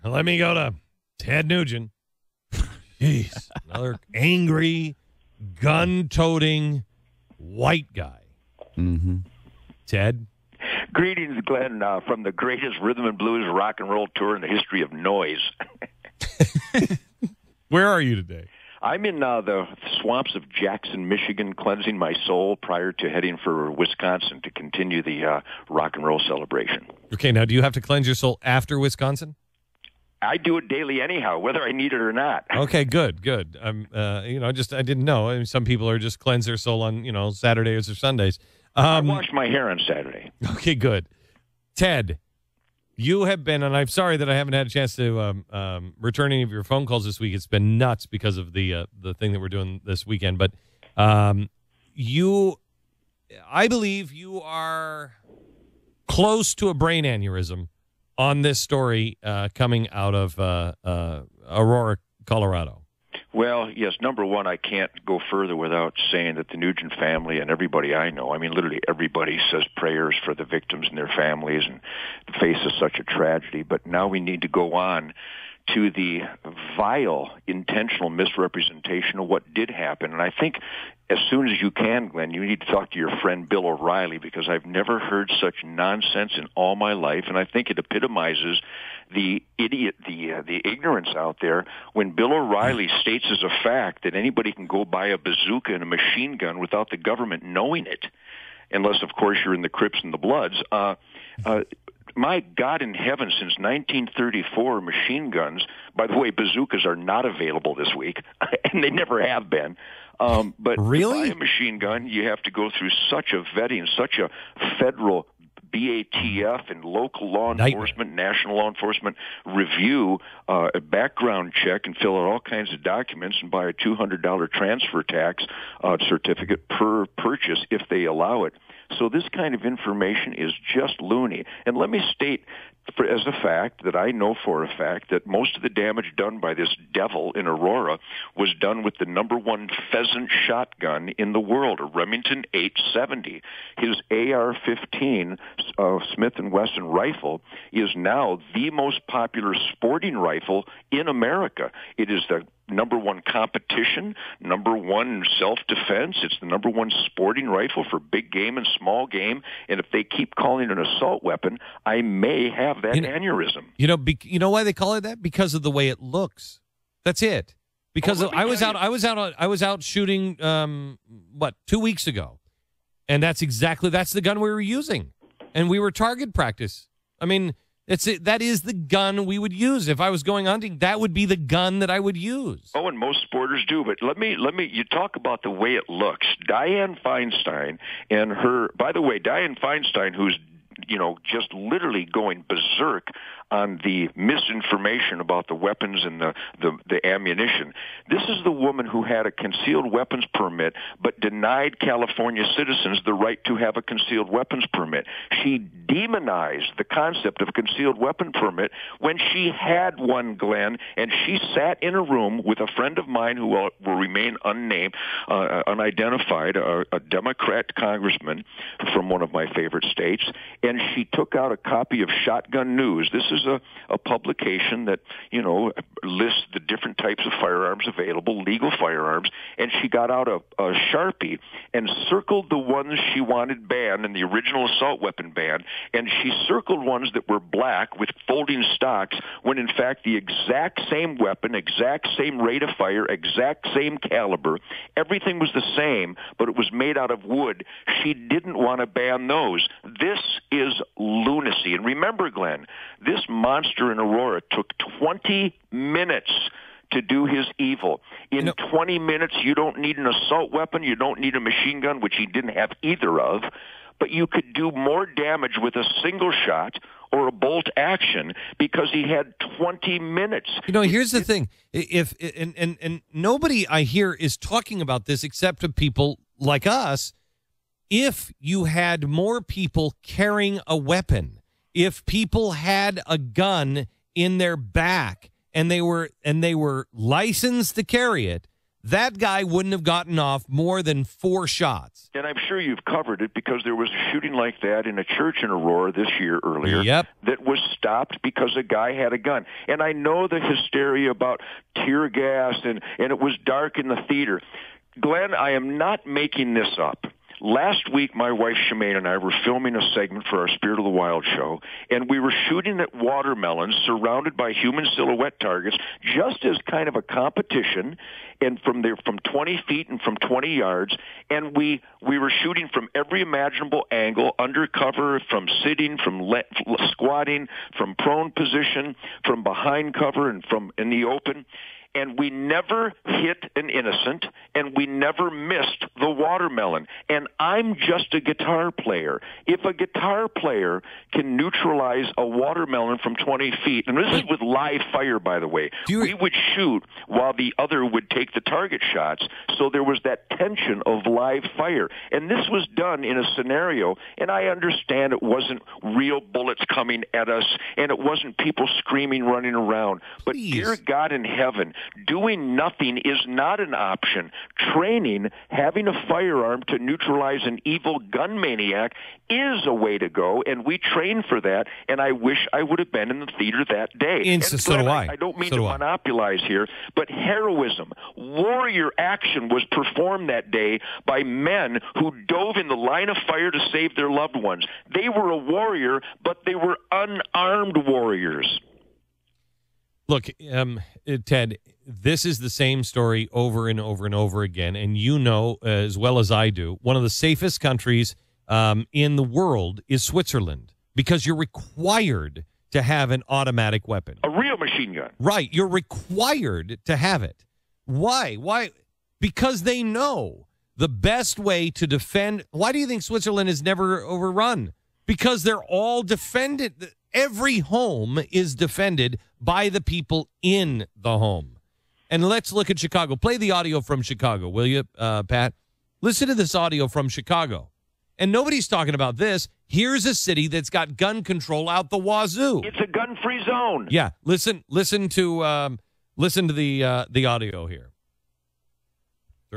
Let me go to Ted Nugent. Jeez, another angry, gun-toting white guy. Mm-hmm. Ted? Greetings, Glenn, from the greatest rhythm and blues rock and roll tour in the history of noise. Where are you today? I'm in the swamps of Jackson, Michigan, cleansing my soul prior to heading for Wisconsin to continue the rock and roll celebration. Okay, now do you have to cleanse your soul after Wisconsin? I do it daily anyhow, whether I need it or not. Okay, good. I didn't know. I mean, some people are just cleanse their soul on, Saturdays or Sundays. I wash my hair on Saturday. Okay, good. Ted, you have been, and I'm sorry that I haven't had a chance to return any of your phone calls this week. It's been nuts because of the thing that we're doing this weekend. But I believe you are close to a brain aneurysm on this story coming out of Aurora, Colorado. Well, yes, number one, I can't go further without saying that the Nugent family and everybody I know, I mean, literally everybody says prayers for the victims and their families and the face of such a tragedy. But now we need to go on to the vile, intentional misrepresentation of what did happen. And I think as soon as you can, Glenn, you need to talk to your friend Bill O'Reilly, because I've never heard such nonsense in all my life, and I think it epitomizes the ignorance out there when Bill O'Reilly states as a fact that anybody can go buy a bazooka and a machine gun without the government knowing it, unless, of course, you're in the Crips and the Bloods. My God in heaven, since 1934, machine guns, by the way, bazookas are not available this week, and they never have been. But really? To buy a machine gun, you have to go through such a vetting, such a federal BATF and local law enforcement, national law enforcement review, a background check, and fill out all kinds of documents and buy a $200 transfer tax certificate per purchase if they allow it. So this kind of information is just loony. And let me state as a fact that I know for a fact that most of the damage done by this devil in Aurora was done with the number one pheasant shotgun in the world, a Remington 870. His AR-15 Smith & Wesson rifle is now the most popular sporting rifle in America. It is the number one competition, number one self-defense. It's the number one sporting rifle for big game and small game. And if they keep calling it an assault weapon, I may have that aneurysm. You know why they call it that? Because of the way it looks. That's it. Because I was out shooting 2 weeks ago, and that's the gun we were using, and we were target practice. I mean, that is the gun we would use if I was going hunting. That would be the gun that I would use. Oh, and most sporters do. But let me. You talk about the way it looks. Dianne Feinstein and her. By the way, Dianne Feinstein, who's just literally going berserk on the misinformation about the weapons and the ammunition. This is the woman who had a concealed weapons permit but denied California citizens the right to have a concealed weapons permit. She demonized the concept of a concealed weapon permit when she had one, Glenn, and she sat in a room with a friend of mine who will remain unnamed, unidentified, a Democrat congressman from one of my favorite states, and she took out a copy of Shotgun News. This is a publication that, lists the different types of firearms available, legal firearms, and she got out a Sharpie and circled the ones she wanted banned in the original assault weapon ban, and she circled ones that were black with folding stocks when, in fact, the exact same weapon, exact same rate of fire, exact same caliber, everything was the same, but it was made out of wood. She didn't want to ban those. This is lunacy. And remember, Glenn, this monster in Aurora took 20 minutes to do his evil. In 20 minutes, you don't need an assault weapon, you don't need a machine gun, which he didn't have either of, but you could do more damage with a single shot or a bolt action because he had 20 minutes. Here's the thing. And nobody I hear is talking about this except for people like us. If you had more people carrying a weapon, if people had a gun in their back and they were licensed to carry it, that guy wouldn't have gotten off more than 4 shots. And I'm sure you've covered it because there was a shooting like that in a church in Aurora this year earlier that was stopped because a guy had a gun. And I know the hysteria about tear gas and it was dark in the theater. Glenn, I am not making this up. Last week, my wife Shemaine and I were filming a segment for our Spirit of the Wild show, and we were shooting at watermelons surrounded by human silhouette targets just as kind of a competition, and from 20 feet and from 20 yards, and we were shooting from every imaginable angle, undercover, from sitting, from squatting, from prone position, from behind cover, and from in the open. And we never hit an innocent, and we never missed the watermelon. And I'm just a guitar player. If a guitar player can neutralize a watermelon from 20 feet, and this is with live fire, by the way, we would shoot while the other would take the target shots, so there was that tension of live fire. And this was done in a scenario, and I understand it wasn't real bullets coming at us, and it wasn't people screaming, running around. But dear God in heaven, doing nothing is not an option. Training, having a firearm to neutralize an evil gun maniac is a way to go, and we train for that, and I wish I would have been in the theater that day. And so do I. I don't mean to monopolize here, but heroism, warrior action was performed that day by men who dove in the line of fire to save their loved ones. They were a warrior, but they were unarmed warriors. Look, Ted, this is the same story over and over and over again, and you know as well as I do, one of the safest countries in the world is Switzerland because you're required to have an automatic weapon. A real machine gun. Right. You're required to have it. Why? Why? Because they know the best way to defend. Why do you think Switzerland is never overrun? Because they're all defended. Every home is defended by the people in the home. And let's look at Chicago. Play the audio from Chicago, will you, Pat? Listen to this audio from Chicago. And nobody's talking about this. Here's a city that's got gun control out the wazoo. It's a gun-free zone. Yeah, listen to the audio here.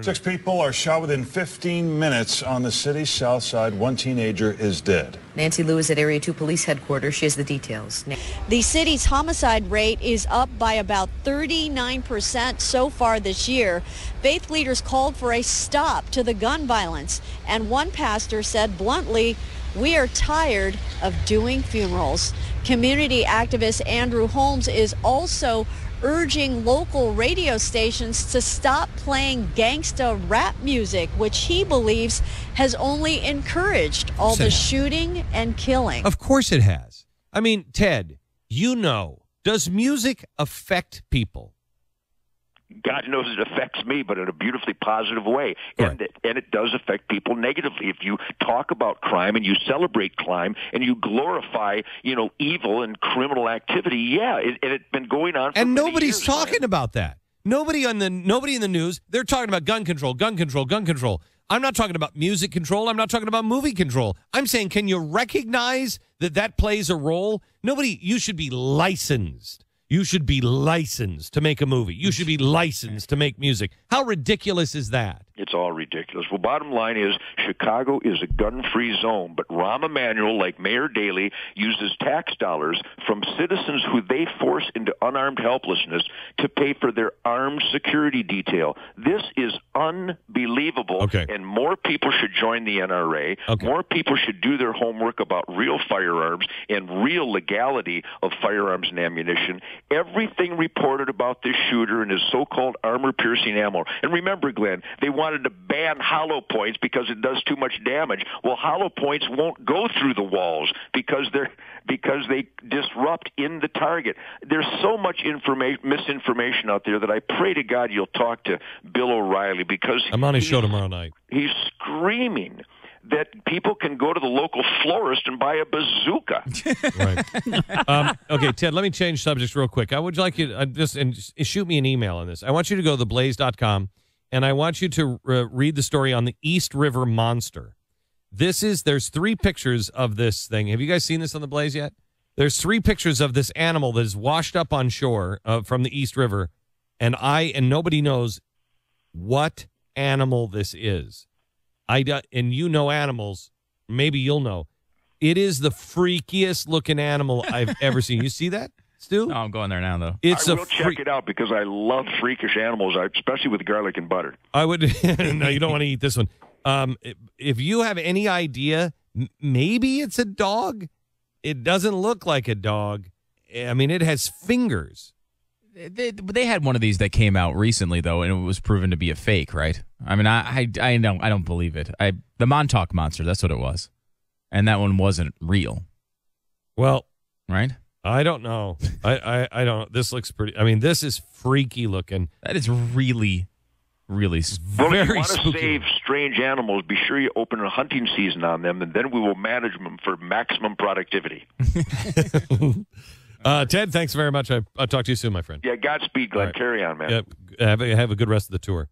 6 people are shot within 15 minutes on the city's south side. 1 teenager is dead. Nancy Lewis at Area 2 Police Headquarters. She has the details. The city's homicide rate is up by about 39% so far this year. Faith leaders called for a stop to the gun violence. And one pastor said bluntly, "We are tired of doing funerals." Community activist Andrew Holmes is also urging local radio stations to stop playing gangsta rap music, which he believes has only encouraged all the shooting and killing. Of course it has. I mean, Ted, you know, does music affect people? God knows it affects me, but in a beautifully positive way. And it does affect people negatively. If you talk about crime and you celebrate crime and you glorify, evil and criminal activity, it's been going on for and many nobody's years, talking about that. Nobody in the news, they're talking about gun control, gun control, gun control. I'm not talking about music control. I'm not talking about movie control. I'm saying, can you recognize that plays a role? You should be licensed. You should be licensed to make a movie. You should be licensed to make music. How ridiculous is that? It's all ridiculous. Well, bottom line is Chicago is a gun-free zone, but Rahm Emanuel, like Mayor Daley, uses tax dollars from citizens who they force into unarmed helplessness to pay for their armed security detail. This is unbelievable, and more people should join the NRA. More people should do their homework about real firearms and real legality of firearms and ammunition. Everything reported about this shooter and his so-called armor-piercing ammo. And remember, Glenn, they wanted to ban hollow points because it does too much damage. Well, hollow points won't go through the walls because they disrupt in the target. There's so much misinformation out there that I pray to God you'll talk to Bill O'Reilly because I'm on his show tomorrow night. He's screaming that people can go to the local florist and buy a bazooka. Right. Okay, Ted, let me change subjects real quick. I would like you to just shoot me an email on this. I want you to go to theblaze.com, and I want you to read the story on the East River Monster. There's 3 pictures of this thing. Have you guys seen this on the Blaze yet? There's 3 pictures of this animal that is washed up on shore from the East River, and nobody knows what animal this is. And you know animals, maybe you'll know. It is the freakiest looking animal I've ever seen. You see that, Stu? No, I'm going there now, though. I will check it out because I love freakish animals, especially with garlic and butter. I would. No, you don't want to eat this one. If you have any idea, maybe it's a dog. It doesn't look like a dog. I mean, it has fingers. They had one of these that came out recently, though, and it was proven to be a fake, right? I mean, I don't believe it. The Montauk Monster, that's what it was. And that one wasn't real. Well, right? I don't know. I don't. This looks pretty. I mean, this is freaky looking. That is really, really Well, if you very want to spooky. save strange animals, be sure you open a hunting season on them, and then we will manage them for maximum productivity. Ted, thanks very much. I'll talk to you soon, my friend. Yeah, Godspeed, Glenn. Right. Carry on, man. Yep. Have a good rest of the tour.